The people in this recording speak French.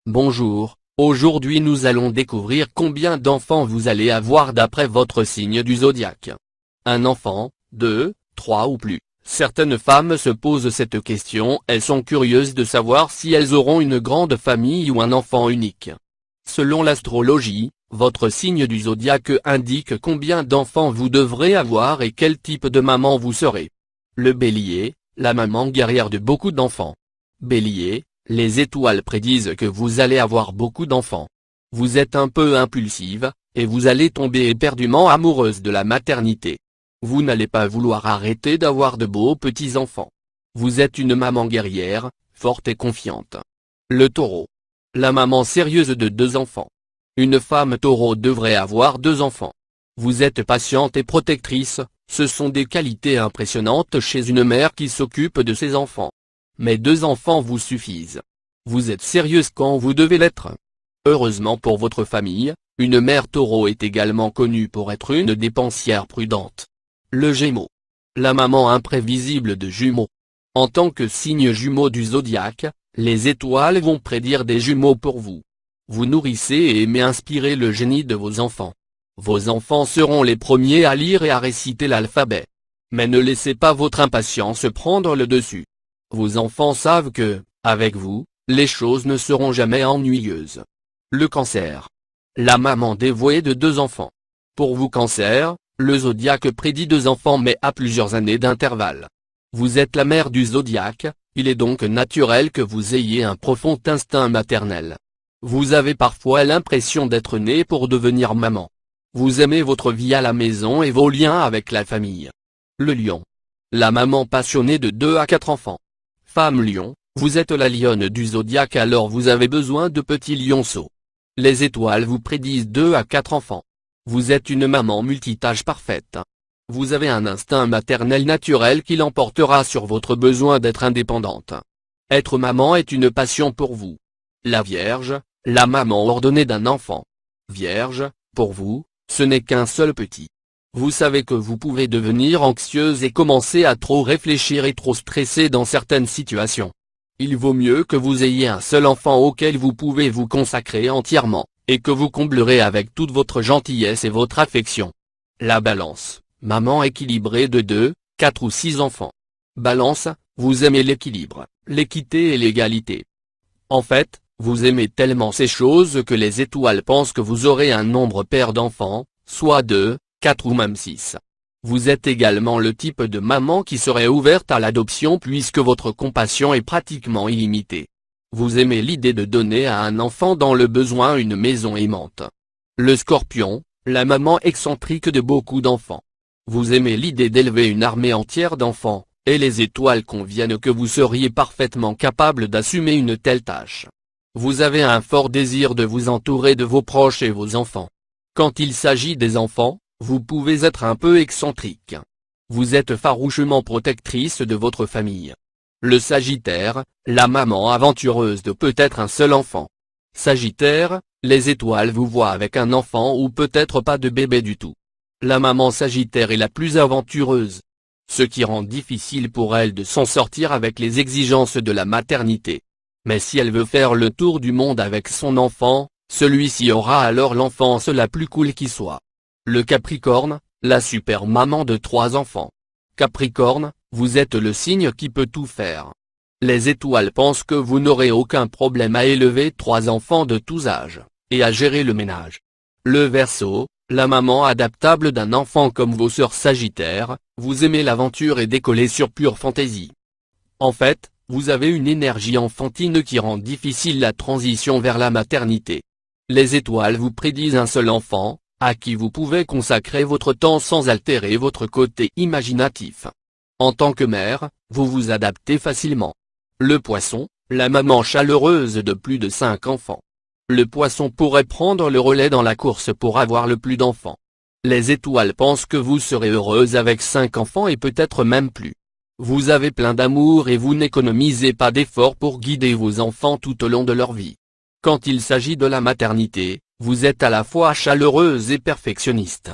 Bonjour, aujourd'hui nous allons découvrir combien d'enfants vous allez avoir d'après votre signe du zodiaque. Un enfant, 2, 3 ou plus. Certaines femmes se posent cette question, elles sont curieuses de savoir si elles auront une grande famille ou un enfant unique. Selon l'astrologie, votre signe du zodiaque indique combien d'enfants vous devrez avoir et quel type de maman vous serez. Le Bélier, la maman guerrière de beaucoup d'enfants. Bélier, les étoiles prédisent que vous allez avoir beaucoup d'enfants. Vous êtes un peu impulsive, et vous allez tomber éperdument amoureuse de la maternité. Vous n'allez pas vouloir arrêter d'avoir de beaux petits-enfants. Vous êtes une maman guerrière, forte et confiante. Le Taureau. La maman sérieuse de 2 enfants. Une femme taureau devrait avoir 2 enfants. Vous êtes patiente et protectrice, ce sont des qualités impressionnantes chez une mère qui s'occupe de ses enfants. Mais 2 enfants vous suffisent. Vous êtes sérieuse quand vous devez l'être. Heureusement pour votre famille, une mère taureau est également connue pour être une dépensière prudente. Le Gémeaux. La maman imprévisible de Jumeaux. En tant que signe jumeau du zodiaque, les étoiles vont prédire des jumeaux pour vous. Vous nourrissez et aimez inspirer le génie de vos enfants. Vos enfants seront les premiers à lire et à réciter l'alphabet. Mais ne laissez pas votre impatience prendre le dessus. Vos enfants savent que, avec vous, les choses ne seront jamais ennuyeuses. Le Cancer. La maman dévouée de 2 enfants. Pour vous Cancer, le zodiaque prédit 2 enfants mais à plusieurs années d'intervalle. Vous êtes la mère du zodiaque, il est donc naturel que vous ayez un profond instinct maternel. Vous avez parfois l'impression d'être né pour devenir maman. Vous aimez votre vie à la maison et vos liens avec la famille. Le Lion. La maman passionnée de 2 à 4 enfants. Femme Lion, vous êtes la lionne du zodiaque alors vous avez besoin de petits lionceaux. Les étoiles vous prédisent 2 à 4 enfants. Vous êtes une maman multitâche parfaite. Vous avez un instinct maternel naturel qui l'emportera sur votre besoin d'être indépendante. Être maman est une passion pour vous. La Vierge, la maman ordonnée d'un enfant. Vierge, pour vous, ce n'est qu'un seul petit. Vous savez que vous pouvez devenir anxieuse et commencer à trop réfléchir et trop stresser dans certaines situations. Il vaut mieux que vous ayez un seul enfant auquel vous pouvez vous consacrer entièrement, et que vous comblerez avec toute votre gentillesse et votre affection. La Balance, maman équilibrée de 2, 4 ou 6 enfants. Balance, vous aimez l'équilibre, l'équité et l'égalité. En fait, vous aimez tellement ces choses que les étoiles pensent que vous aurez un nombre pair d'enfants, soit 2, 4 ou même 6. Vous êtes également le type de maman qui serait ouverte à l'adoption puisque votre compassion est pratiquement illimitée. Vous aimez l'idée de donner à un enfant dans le besoin une maison aimante. Le Scorpion, la maman excentrique de beaucoup d'enfants. Vous aimez l'idée d'élever une armée entière d'enfants, et les étoiles conviennent que vous seriez parfaitement capable d'assumer une telle tâche. Vous avez un fort désir de vous entourer de vos proches et vos enfants. Quand il s'agit des enfants, vous pouvez être un peu excentrique. Vous êtes farouchement protectrice de votre famille. Le Sagittaire, la maman aventureuse de peut-être un seul enfant. Sagittaire, les étoiles vous voient avec un enfant ou peut-être pas de bébé du tout. La maman Sagittaire est la plus aventureuse. Ce qui rend difficile pour elle de s'en sortir avec les exigences de la maternité. Mais si elle veut faire le tour du monde avec son enfant, celui-ci aura alors l'enfance la plus cool qui soit. Le Capricorne, la super maman de 3 enfants. Capricorne, vous êtes le signe qui peut tout faire. Les étoiles pensent que vous n'aurez aucun problème à élever 3 enfants de tous âges, et à gérer le ménage. Le Verseau, la maman adaptable d'un enfant comme vos sœurs Sagittaires, vous aimez l'aventure et décoller sur pure fantaisie. En fait, vous avez une énergie enfantine qui rend difficile la transition vers la maternité. Les étoiles vous prédisent un seul enfant, à qui vous pouvez consacrer votre temps sans altérer votre côté imaginatif. En tant que mère, vous vous adaptez facilement. Le Poisson, la maman chaleureuse de plus de 5 enfants. Le Poisson pourrait prendre le relais dans la course pour avoir le plus d'enfants. Les étoiles pensent que vous serez heureuse avec 5 enfants et peut-être même plus. Vous avez plein d'amour et vous n'économisez pas d'efforts pour guider vos enfants tout au long de leur vie. Quand il s'agit de la maternité, vous êtes à la fois chaleureuse et perfectionniste.